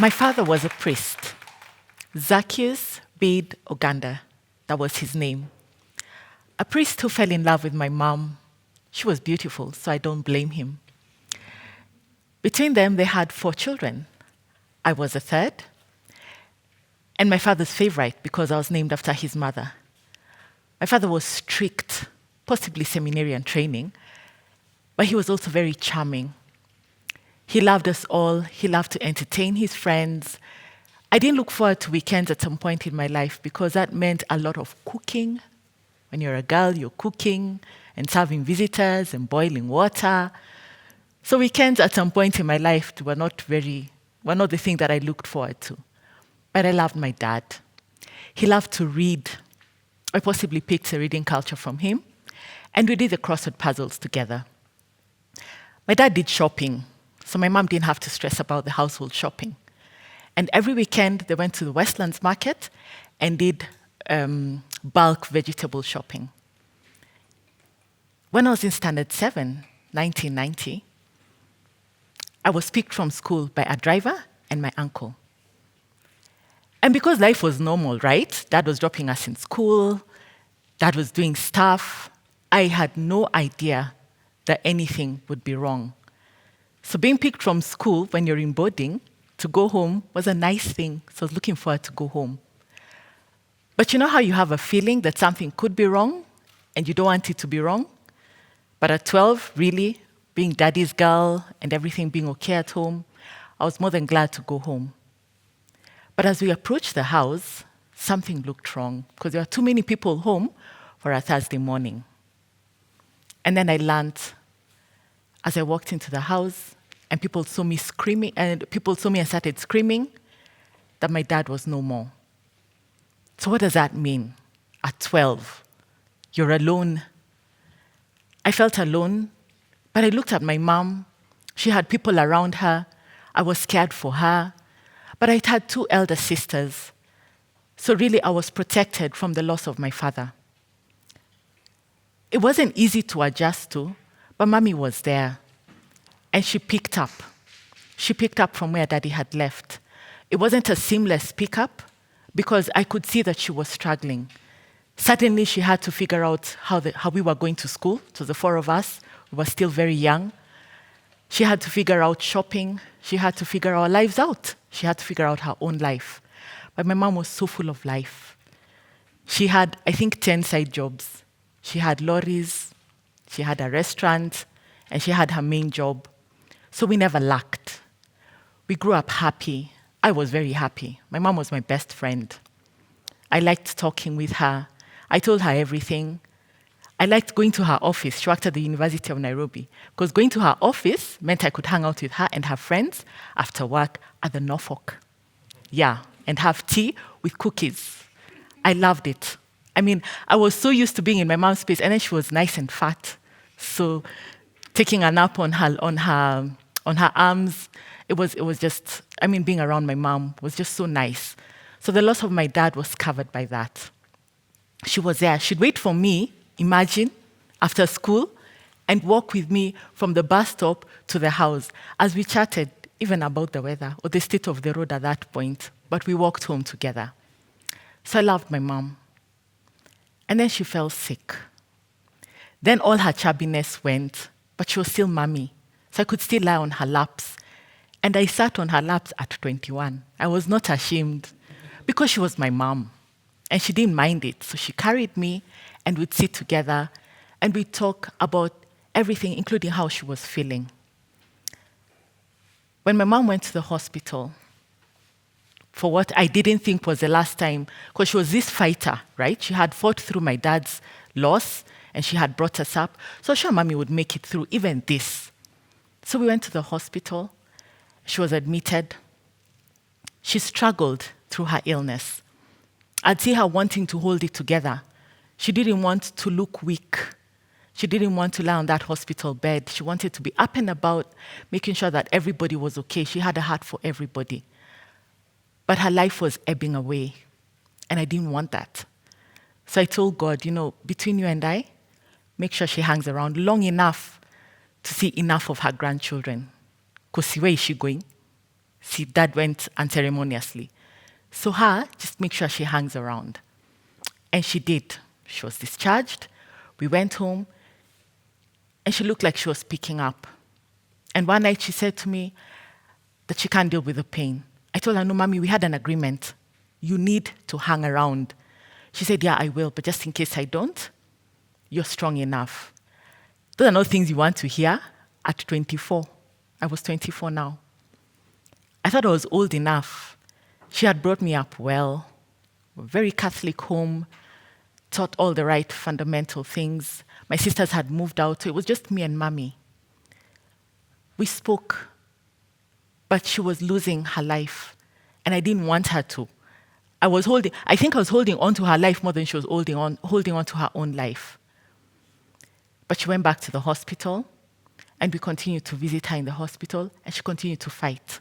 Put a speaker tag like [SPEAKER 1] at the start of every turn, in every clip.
[SPEAKER 1] My father was a priest. Zacchaeus Bede Oganda, that was his name. A priest who fell in love with my mom. She was beautiful, so I don't blame him. Between them, they had 4 children. I was the third, and my father's favorite because I was named after his mother. My father was strict, possibly seminarian training, but he was also very charming. He loved us all. He loved to entertain his friends. I didn't look forward to weekends at some point in my life because that meant a lot of cooking. When you're a girl, you're cooking and serving visitors and boiling water. So weekends at some point in my life were not the thing that I looked forward to. But I loved my dad. He loved to read. I possibly picked a reading culture from him. And we did the crossword puzzles together. My dad did shopping, so my mom didn't have to stress about the household shopping. And every weekend, they went to the Westlands Market and did bulk vegetable shopping. When I was in Standard 7, 1990, I was picked from school by a driver and my uncle. And because life was normal, right? Dad was dropping us in school, Dad was doing stuff. I had no idea that anything would be wrong. So being picked from school when you're in boarding to go home was a nice thing, so I was looking forward to go home. But you know how you have a feeling that something could be wrong and you don't want it to be wrong? But at 12, really, being daddy's girl and everything being okay at home, I was more than glad to go home. But as we approached the house, something looked wrong because there were too many people home for a Thursday morning. And then I learned, as I walked into the house and people saw me screaming, and started screaming, that my dad was no more. So what does that mean? At 12, you're alone. I felt alone, but I looked at my mom. She had people around her. I was scared for her. But I had 2 elder sisters. So really, I was protected from the loss of my father. It wasn't easy to adjust to, but Mommy was there. And she picked up. She picked up from where Daddy had left. It wasn't a seamless pickup because I could see that she was struggling. Suddenly, she had to figure out how we were going to school. So the 4 of us, we were still very young. She had to figure out shopping. She had to figure our lives out. She had to figure out her own life. But my mom was so full of life. She had, I think, 10 side jobs. She had lorries, she had a restaurant, and she had her main job. So we never lacked. We grew up happy. I was very happy. My mom was my best friend. I liked talking with her. I told her everything. I liked going to her office. She worked at the University of Nairobi. Because going to her office meant I could hang out with her and her friends after work at the Norfolk. Yeah, and have tea with cookies. I loved it. I mean, I was so used to being in my mom's space, and then she was nice and fat. So taking a nap on her arms, it was just, I mean, being around my mom was just so nice. So the loss of my dad was covered by that. She was there. She'd wait for me, imagine, after school, and walk with me from the bus stop to the house as we chatted even about the weather or the state of the road at that point, but we walked home together. So I loved my mom. And then she fell sick. Then all her chubbiness went, but she was still mommy. So I could still lie on her laps. And I sat on her laps at 21. I was not ashamed because she was my mom. And she didn't mind it. So she carried me and we'd sit together and we'd talk about everything, including how she was feeling. When my mom went to the hospital, for what I didn't think was the last time, because she was this fighter, right? She had fought through my dad's loss, and she had brought us up. So sure, Mommy would make it through even this. So we went to the hospital. She was admitted. She struggled through her illness. I'd see her wanting to hold it together. She didn't want to look weak. She didn't want to lie on that hospital bed. She wanted to be up and about, making sure that everybody was okay. She had a heart for everybody. But her life was ebbing away, and I didn't want that. So I told God, between you and I, make sure she hangs around long enough to see enough of her grandchildren. Because where is she going? See, Dad went unceremoniously. So her, just make sure she hangs around. And she did. She was discharged. We went home, and she looked like she was picking up. And one night she said to me that she can't deal with the pain. I told her, no, Mommy, we had an agreement. You need to hang around. She said, yeah, I will, but just in case I don't, you're strong enough. Those are not things you want to hear at 24. I was 24 now. I thought I was old enough. She had brought me up well, a very Catholic home, taught all the right fundamental things. My sisters had moved out, so it was just me and Mommy. We spoke, but she was losing her life, and I didn't want her to. I think I was holding on to her life more than she was holding on to her own life. But she went back to the hospital, and we continued to visit her in the hospital, and she continued to fight.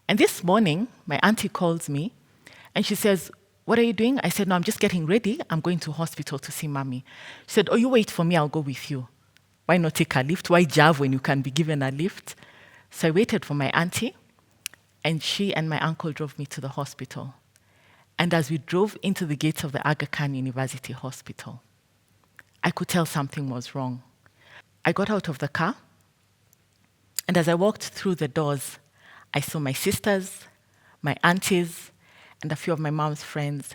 [SPEAKER 1] And this morning, my auntie calls me, and she says, what are you doing? I said, no, I'm just getting ready. I'm going to hospital to see Mommy. She said, oh, you wait for me, I'll go with you. Why not take a lift? Why jive when you can be given a lift? So I waited for my auntie, and she and my uncle drove me to the hospital. And as we drove into the gates of the Aga Khan University Hospital, I could tell something was wrong. I got out of the car, and as I walked through the doors, I saw my sisters, my aunties, and a few of my mom's friends,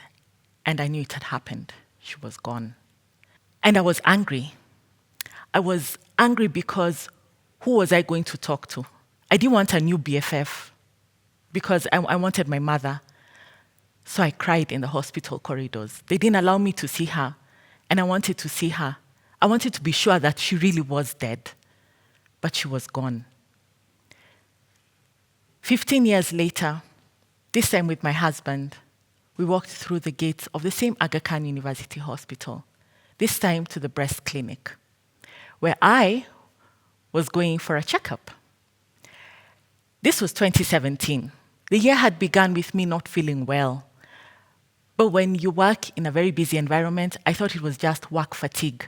[SPEAKER 1] and I knew it had happened. She was gone. And I was angry. I was angry because who was I going to talk to? I didn't want a new BFF because I wanted my mother. So I cried in the hospital corridors. They didn't allow me to see her, and I wanted to see her. I wanted to be sure that she really was dead, but she was gone. 15 years later, this time with my husband, we walked through the gates of the same Aga Khan University Hospital, this time to the breast clinic, where I was going for a checkup. This was 2017. The year had begun with me not feeling well. But when you work in a very busy environment, I thought it was just work fatigue.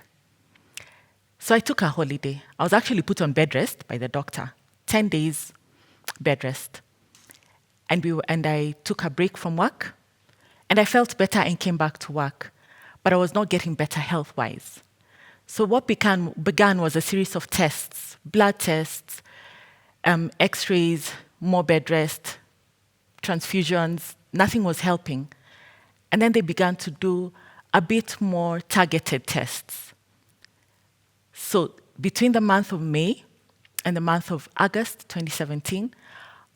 [SPEAKER 1] So I took a holiday. I was actually put on bed rest by the doctor, 10 days bed rest. And I took a break from work, and I felt better and came back to work. But I was not getting better health-wise. So what began was a series of tests, blood tests, x-rays, more bed rest, transfusions. Nothing was helping. And then they began to do a bit more targeted tests. So between the month of May and the month of August 2017,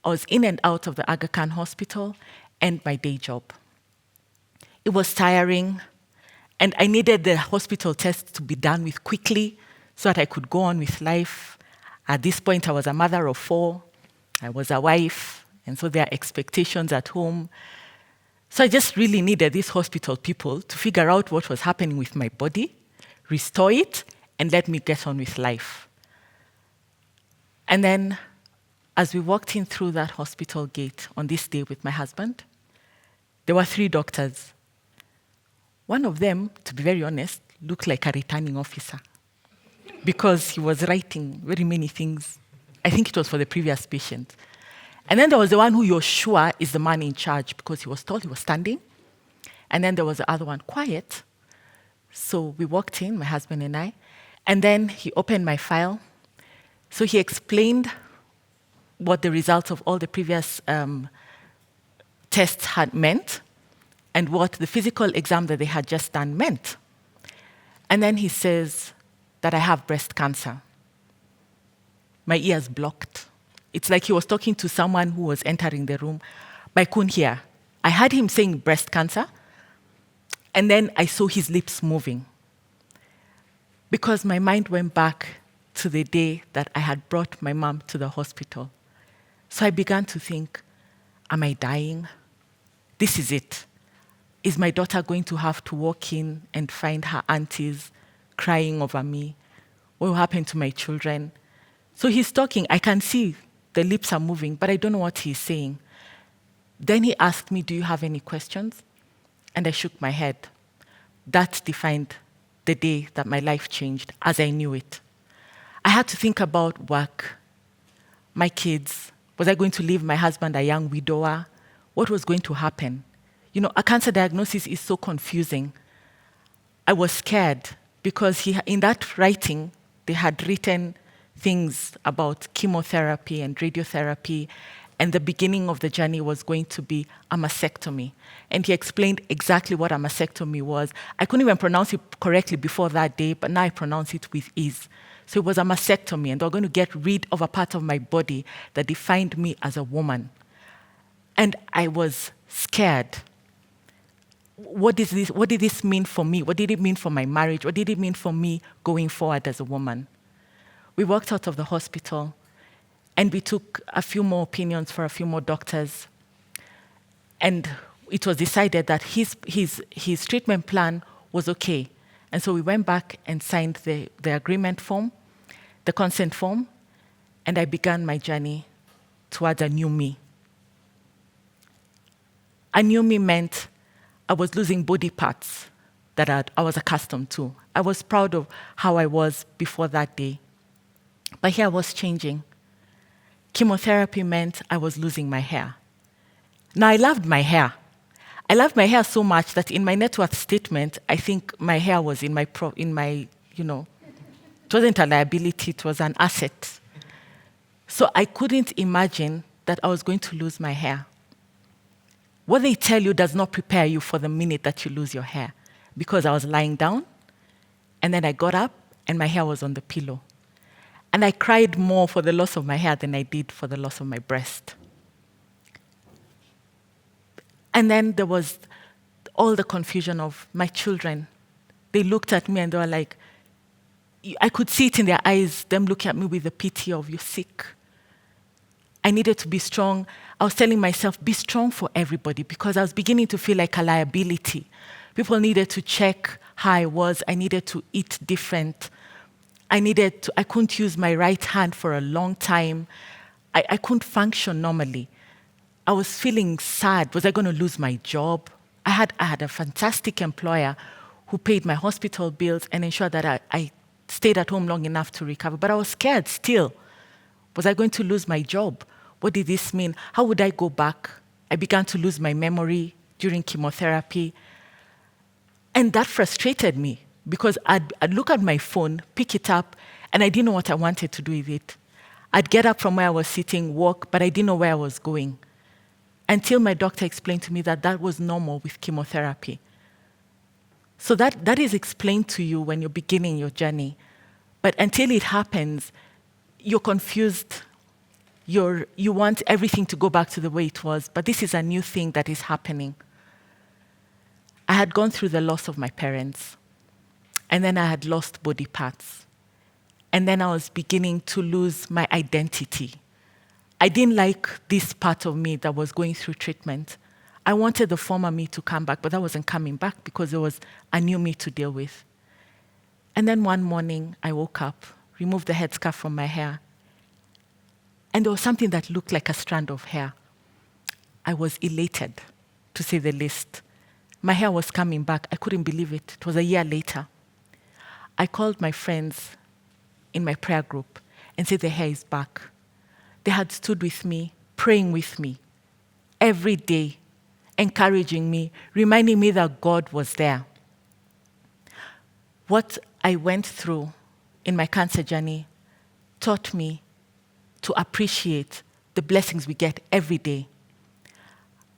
[SPEAKER 1] I was in and out of the Aga Khan Hospital and my day job. It was tiring, and I needed the hospital tests to be done with quickly so that I could go on with life. At this point, I was a mother of 4. I was a wife, and so there are expectations at home. So I just really needed these hospital people to figure out what was happening with my body, restore it, and let me get on with life. And then, as we walked in through that hospital gate on this day with my husband, there were 3 doctors. One of them, to be very honest, looked like a returning officer because he was writing very many things. I think it was for the previous patient. And then there was the one who you're sure is the man in charge because he was tall, he was standing. And then there was the other one, quiet. So we walked in, my husband and I, and then he opened my file. So he explained what the results of all the previous tests had meant and what the physical exam that they had just done meant. And then he says that I have breast cancer. My ears blocked. It's like he was talking to someone who was entering the room, but I couldn't hear. I heard him saying breast cancer, and then I saw his lips moving because my mind went back to the day that I had brought my mom to the hospital. So I began to think, am I dying? This is it. Is my daughter going to have to walk in and find her aunties crying over me? What will happen to my children? So he's talking. I can see the lips are moving, but I don't know what he's saying. Then he asked me, do you have any questions? And I shook my head. That defined the day that my life changed as I knew it. I had to think about work, my kids, Was I going to leave my husband a young widower? What was going to happen? You know, a cancer diagnosis is so confusing. I was scared because in that writing, they had written things about chemotherapy and radiotherapy, and the beginning of the journey was going to be a mastectomy. And he explained exactly what a mastectomy was. I couldn't even pronounce it correctly before that day, but now I pronounce it with ease. So it was a mastectomy, and they were going to get rid of a part of my body that defined me as a woman. And I was scared. What did this mean for me? What did it mean for my marriage? What did it mean for me going forward as a woman? We walked out of the hospital, and we took a few more opinions for a few more doctors. And it was decided that his treatment plan was okay. And so we went back and signed the agreement form, the consent form, and I began my journey towards a new me. A new me meant I was losing body parts that I was accustomed to. I was proud of how I was before that day. But here I was changing. Chemotherapy meant I was losing my hair. Now, I loved my hair. I loved my hair so much that in my net worth statement, I think my hair was in my, it wasn't a liability, it was an asset. So I couldn't imagine that I was going to lose my hair. What they tell you does not prepare you for the minute that you lose your hair, because I was lying down, and then I got up, and my hair was on the pillow. And I cried more for the loss of my hair than I did for the loss of my breast. And then there was all the confusion of my children. They looked at me and they were like, I could see it in their eyes, them looking at me with the pity of, you're sick. I needed to be strong. I was telling myself, be strong for everybody, because I was beginning to feel like a liability. People needed to check how I was. I needed to eat different. I couldn't use my right hand for a long time. I couldn't function normally. I was feeling sad. Was I going to lose my job? I had a fantastic employer who paid my hospital bills and ensured that I stayed at home long enough to recover. But I was scared still. Was I going to lose my job? What did this mean? How would I go back? I began to lose my memory during chemotherapy. And that frustrated me, because I'd look at my phone, pick it up, and I didn't know what I wanted to do with it. I'd get up from where I was sitting, walk, but I didn't know where I was going. Until my doctor explained to me that that was normal with chemotherapy. So that is explained to you when you're beginning your journey. But until it happens, you're confused. You want everything to go back to the way it was, but this is a new thing that is happening. I had gone through the loss of my parents, and then I had lost body parts. And then I was beginning to lose my identity. I didn't like this part of me that was going through treatment. I wanted the former me to come back, but that wasn't coming back because there was a new me to deal with. And then one morning, I woke up, removed the headscarf from my hair, and there was something that looked like a strand of hair. I was elated, to say the least. My hair was coming back. I couldn't believe it. It was a year later. I called my friends in my prayer group and said the hair is back. They had stood with me, praying with me every day, encouraging me, reminding me that God was there. What I went through in my cancer journey taught me to appreciate the blessings we get every day.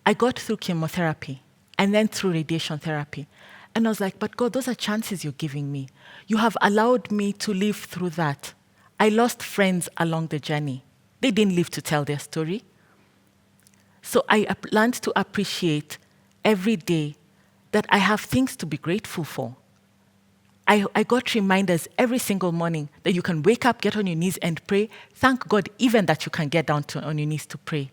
[SPEAKER 1] I got through chemotherapy and then through radiation therapy. And I was like, but God, those are chances you're giving me. You have allowed me to live through that. I lost friends along the journey. They didn't live to tell their story. So I learned to appreciate every day that I have things to be grateful for. I got reminders every single morning that you can wake up, get on your knees and pray. Thank God even that you can get down on your knees to pray.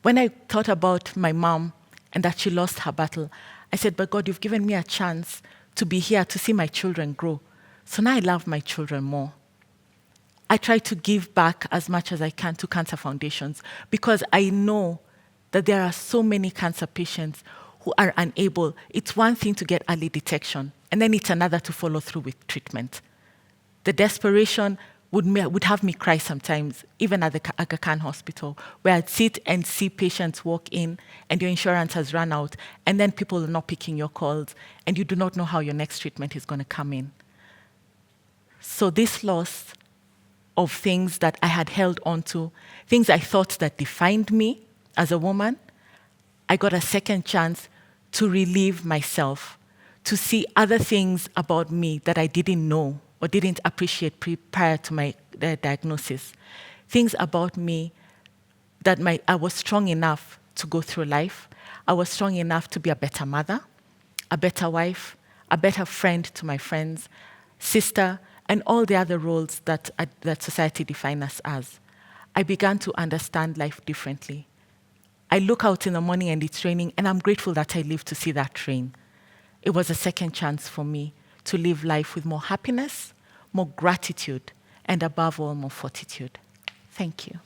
[SPEAKER 1] When I thought about my mom and that she lost her battle, I said, but God, you've given me a chance to be here, to see my children grow. So now I love my children more. I try to give back as much as I can to cancer foundations because I know that there are so many cancer patients who are unable. It's one thing to get early detection, and then it's another to follow through with treatment. The desperation, would have me cry sometimes, even at the Aga Khan Hospital, where I'd sit and see patients walk in and your insurance has run out, and then people are not picking your calls, and you do not know how your next treatment is going to come in. So this loss of things that I had held on to, things I thought that defined me as a woman, I got a second chance to relieve myself, to see other things about me that I didn't know or didn't appreciate prior to my diagnosis. Things about me that I was strong enough to go through life. I was strong enough to be a better mother, a better wife, a better friend to my friends, sister, and all the other roles that society defines us as. I began to understand life differently. I look out in the morning and it's raining, and I'm grateful that I lived to see that rain. It was a second chance for me to live life with more happiness, more gratitude, and above all, more fortitude. Thank you.